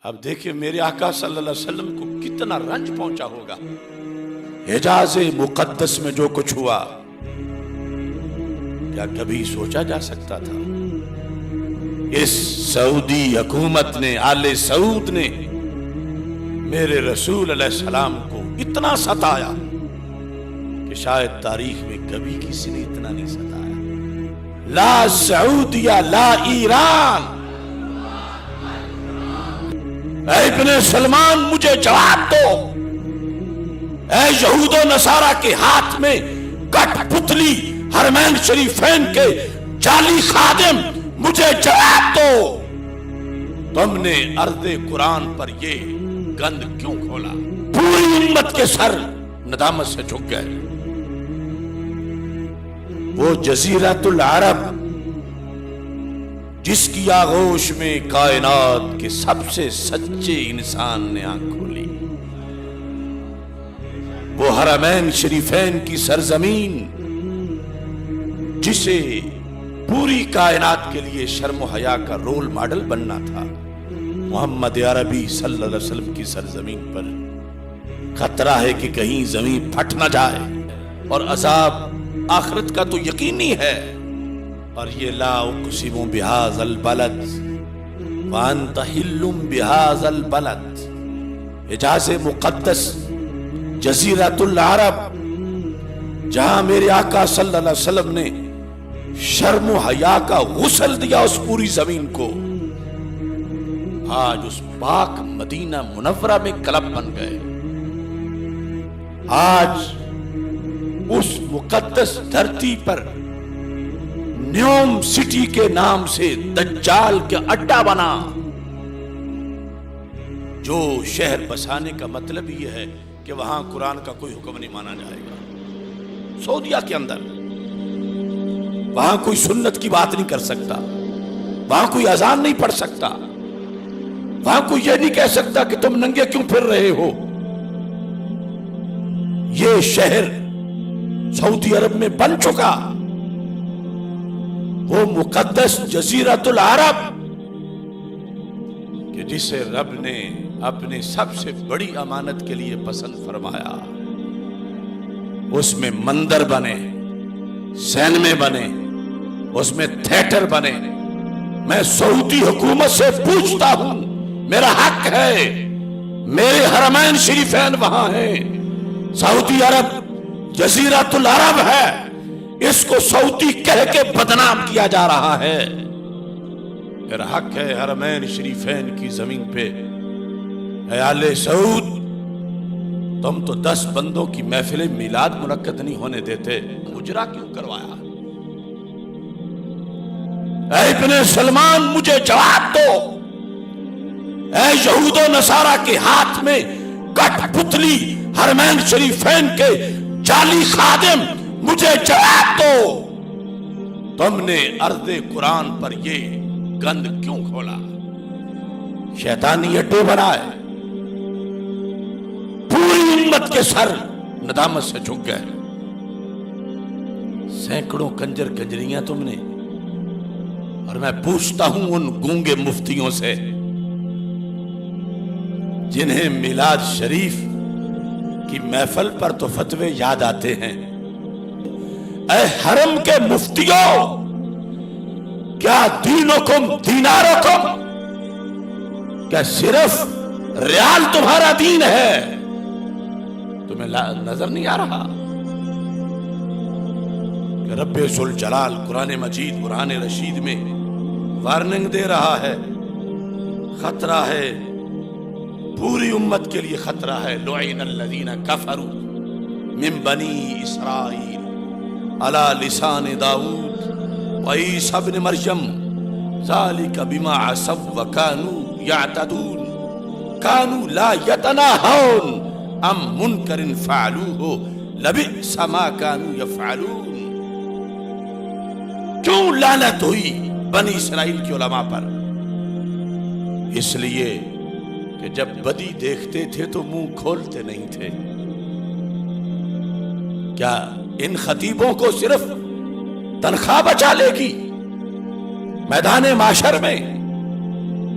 اب دیکھیں میرے آقا صلی اللہ علیہ وسلم کو کتنا رنج پہنچا ہوگا۔ حجاز مقدس میں جو کچھ ہوا کیا کبھی سوچا جا سکتا تھا؟ اس سعودی حکومت نے، آل سعود نے میرے رسول علیہ السلام کو اتنا ستایا کہ شاید تاریخ میں کبھی کسی نے اتنا نہیں ستایا۔ لا سعودیہ لا ایران۔ اے ابن سلمان مجھے جواب دو، اے یہود و نصارہ کے ہاتھ میں کٹ پتلی حرمین شریفین کے جعلی خادم، مجھے جواب دو، تم نے ارض قرآن پر یہ گند کیوں کھولا؟ پوری امت کے سر ندامت سے جھک گئے۔ وہ جزیرۃ العرب جس کی آغوش میں کائنات کے سب سے سچے انسان نے آنکھ کھولی، وہ حرمین شریفین کی سرزمین جسے پوری کائنات کے لیے شرم و حیا کا رول ماڈل بننا تھا، محمد عربی صلی اللہ علیہ وسلم کی سرزمین پر خطرہ ہے کہ کہیں زمین پھٹ نہ جائے، اور عذاب آخرت کا تو یقینی ہے۔ اور یہ لا اقسم بہذا البلد وانت حل بہذا البلد، حجاز مقدس، جزیرۃ العرب، جہاں میرے آقا صلی اللہ علیہ وسلم نے شرم و حیا کا غسل دیا اس پوری زمین کو، آج اس پاک مدینہ منورہ میں کلب بن گئے۔ آج اس مقدس دھرتی پر نیوم سٹی کے نام سے دجال کے اڈا بنا۔ جو شہر بسانے کا مطلب یہ ہے کہ وہاں قرآن کا کوئی حکم نہیں مانا جائے گا۔ سعودیہ کے اندر وہاں کوئی سنت کی بات نہیں کر سکتا، وہاں کوئی اذان نہیں پڑھ سکتا، وہاں کوئی یہ نہیں کہہ سکتا کہ تم ننگے کیوں پھر رہے ہو۔ یہ شہر سعودی عرب میں بن چکا، وہ مقدس جزیرۃ العرب کہ جسے رب نے اپنے سب سے بڑی امانت کے لیے پسند فرمایا، اس میں مندر بنے، سینمے بنے، اس میں تھیٹر بنے۔ میں سعودی حکومت سے پوچھتا ہوں، میرا حق ہے، میرے حرمین شریفین وہاں ہیں، سعودی عرب جزیرۃ العرب ہے، اس کو سعودی کہہ کے بدنام کیا جا رہا ہے۔ میرا حق ہے حرمین شریفین کی زمین پہ، اے آل سعود، تم تو 10 بندوں کی محفل میلاد منعقد نہیں ہونے دیتے، اجرا کیوں کروایا؟ اے ابن سلمان مجھے جواب دو، اے یہود و نصارہ کے ہاتھ میں کٹ پتلی حرمین شریفین کے جعلی خادم، مجھے جواب دو، تم نے ارض قرآن پر یہ گند کیوں کھولا؟ شیطانی اڈے بنائے، پوری امت کے سر ندامت سے جھک گئے۔ سینکڑوں کنجر کنجریاں تم نے، اور میں پوچھتا ہوں ان گونگے مفتیوں سے جنہیں میلاد شریف کی محفل پر تو فتوے یاد آتے ہیں، اے حرم کے مفتیوں، کیا دینکم دینارکم، کیا صرف ریال تمہارا دین ہے؟ تمہیں نظر نہیں آ رہا کہ رب ذوالجلال قرآن مجید برہان رشید میں وارننگ دے رہا ہے، خطرہ ہے، پوری امت کے لیے خطرہ ہے۔ لعن الذین کفروا من بنی اسرائیل علی لسان داؤد وعیسی ابن مریم ذالک بما عصوا وکانوا یعتدون کانوا لا یتناہون عن منکر فعلوہ لبئس ما کانوا یفعلون۔ کیوں لعنت ہوئی بنی اسرائیل کی علماء پر؟ اس لیے کہ جب بدی دیکھتے تھے تو منہ کھولتے نہیں تھے۔ کیا ان خطیبوں کو صرف تنخواہ بچا لے گی میدان معاشر میں؟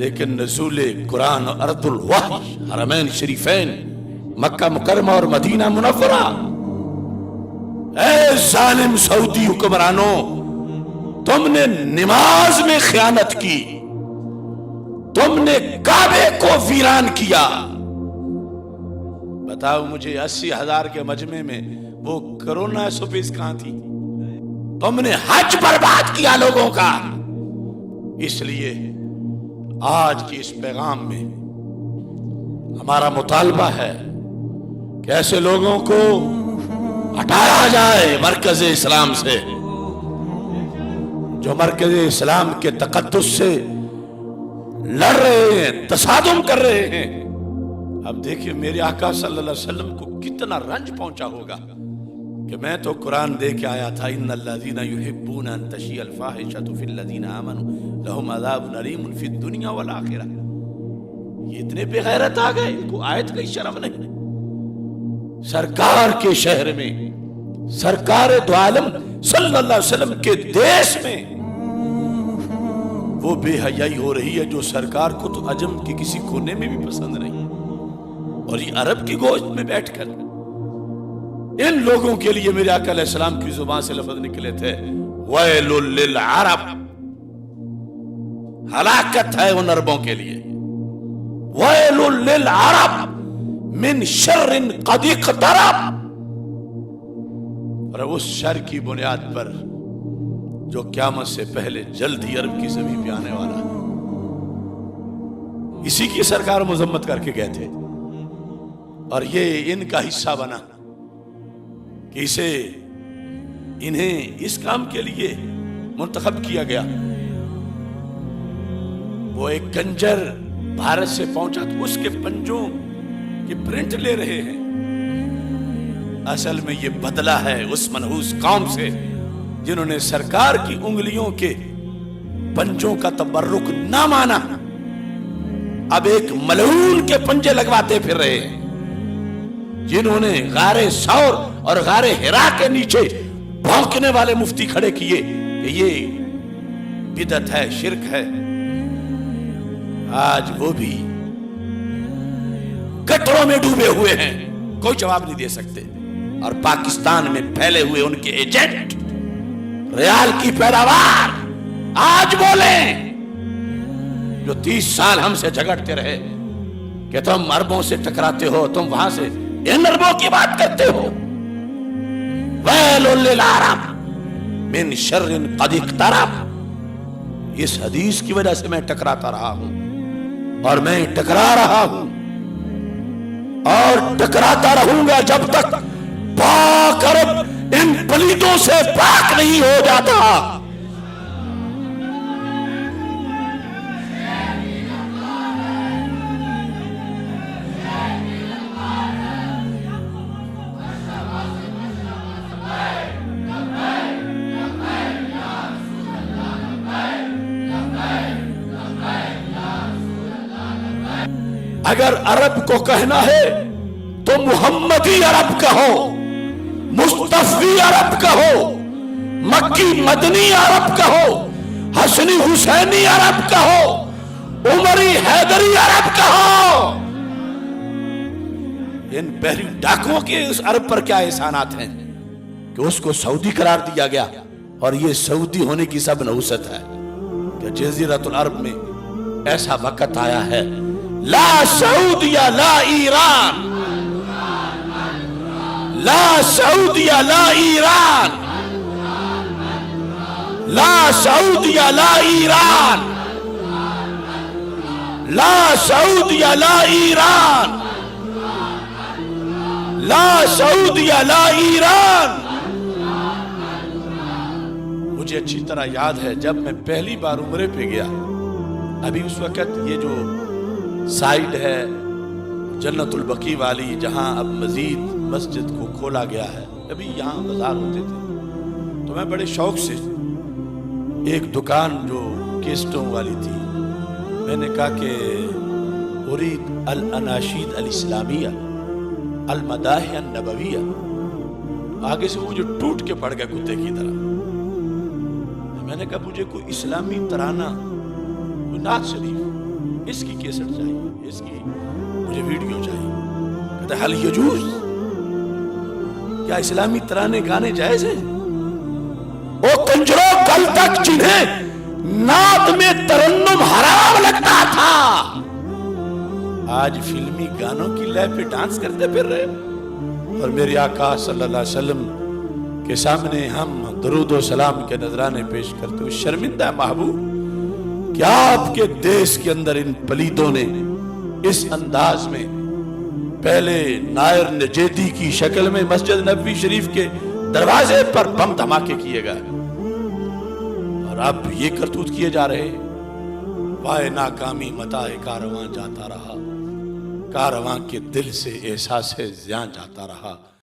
لیکن نزول قرآن اور ارض الوحی حرمین شریفین مکہ مکرمہ اور مدینہ منورہ، اے ظالم سعودی حکمرانوں، تم نے نماز میں خیانت کی، تم نے کعبے کو ویران کیا۔ بتاؤ مجھے 80,000 کے مجمع میں وہ کرونا سپیس کہاں تھی؟ تم نے حج برباد کیا لوگوں کا۔ اس لیے آج کی اس پیغام میں ہمارا مطالبہ ہے کہ ایسے لوگوں کو ہٹایا جائے مرکز اسلام سے، جو مرکز اسلام کے تقدس سے لڑ رہے ہیں، تصادم کر رہے ہیں۔ اب دیکھیے میرے آقا صلی اللہ علیہ وسلم کو کتنا رنج پہنچا ہوگا کہ میں تو قرآن دے کے آیا تھا، ان الذین یحبون ان تشیع الفاحشۃ فی الذین آمنوا لہم عذاب علیم فی الدنیا والآخرہ۔ یہ اتنے بے غیرت آ گئے، ان کو آیت کی شرم نہیں۔ سرکار کے شہر میں، سرکار دو عالم صلی اللہ علیہ وسلم کے دیش میں وہ بے حیائی ہو رہی ہے جو سرکار کو تو عجم کے کسی کونے میں بھی پسند نہیں، اور یہ عرب کی گوشت میں بیٹھ کر ان لوگوں کے لیے میرے آقا علیہ السلام کی زبان سے لفظ نکلے تھے، ویل للعرب، ہلاکت ہے ان عربوں کے لیے، ویل للعرب من شر قد اقترب، اور اس شر کی بنیاد پر جو قیامت سے پہلے جلد ہی عرب کی زمین پہ آنے والا ہے۔ اسی کی سرکار مذمت کر کے گئے تھے، اور یہ ان کا حصہ بنا کہ انہیں اس کام کے لیے منتخب کیا گیا۔ وہ ایک کنجر بھارت سے پہنچا تو اس کے پنجوں کی پرنٹ لے رہے ہیں، اصل میں یہ بدلہ ہے اس منحوس قوم سے جنہوں نے سرکار کی انگلیوں کے پنجوں کا تبرک نہ مانا، اب ایک ملعون کے پنجے لگواتے پھر رہے ہیں، جنہوں نے غار ثور اور غار حرا کے نیچے بھونکنے والے مفتی کھڑے کیے کہ یہ بدعت ہے، شرک ہے۔ آج وہ بھی گٹروں میں ڈوبے ہوئے ہیں، کوئی جواب نہیں دے سکتے، اور پاکستان میں پھیلے ہوئے ان کے ایجنٹ ریال کی پیداوار آج بولیں، جو 30 سال ہم سے جھگڑتے رہے کہ تم عربوں سے ٹکراتے ہو، تم وہاں سے ان عربوں کی بات کرتے ہو۔ ویل للعرب من شر قد اقترب، اس حدیث کی وجہ سے میں ٹکراتا رہا ہوں، اور میں ٹکرا رہا ہوں اور ٹکراتا رہوں گا جب تک پاک عرب ان پلیتوں سے پاک نہیں ہو جاتا۔ اگر عرب کو کہنا ہے تو محمدی عرب کہو، مصطفی عرب کہو، مکی مدنی عرب کہو، حسنی حسینی عرب کہو، عمری حیدری عرب کہو۔ ان بحری ڈاکوؤں کے اس عرب پر کیا احسانات ہیں کہ اس کو سعودی قرار دیا گیا، اور یہ سعودی ہونے کی سب نحوست ہے کہ جزیرۃ العرب میں ایسا وقت آیا ہے، لا سعودیہ لا ایران، لا سعودیہ لا ایران، لا سعودیہ لا ایران، لا سعودیہ لا ایران، لا سعودیہ لا ایران۔ مجھے اچھی طرح یاد ہے جب میں پہلی بار عمرے پہ گیا، ابھی اس وقت یہ جو سائیڈ ہے جنت البقیع والی جہاں اب مزید مسجد کو کھولا گیا ہے، ابھی یہاں بازار ہوتے تھے، تو میں بڑے شوق سے ایک دکان جو کیسٹوں والی تھی، میں نے کہا کہ اريد الاناشید الاسلامیہ المداح النبویہ، آگے سے وہ جو ٹوٹ کے پڑ گیا کتے کی طرح۔ میں نے کہا مجھے کوئی اسلامی ترانہ، کوئی نعت شریف اس کی کیسٹ چاہیے، اس کی مجھے ویڈیو چاہیے۔ کہتا ہے حل یجوز، کیا اسلامی ترانے گانے جائز ہیں؟ وہ کنجروں کل تک جنہیں نعت میں ترنم حرام لگتا تھا آج فلمی گانوں کی لے پہ ڈانس کرتے پھر رہے۔ اور میرے آقا صلی اللہ علیہ وسلم کے سامنے ہم درود و سلام کے نذرانے پیش کرتے ہوئے شرمندہ محبوب، کیا آپ کے دیس کے اندر ان پلیتوں نے اس انداز میں پہلے نائر نجیدی کی شکل میں مسجد نبوی شریف کے دروازے پر بم دھماکے کیے گئے، اور اب یہ کرتوت کیے جا رہے۔ وائے ناکامی متاع کارواں جاتا رہا، کارواں کے دل سے احساس زیاں جاتا رہا۔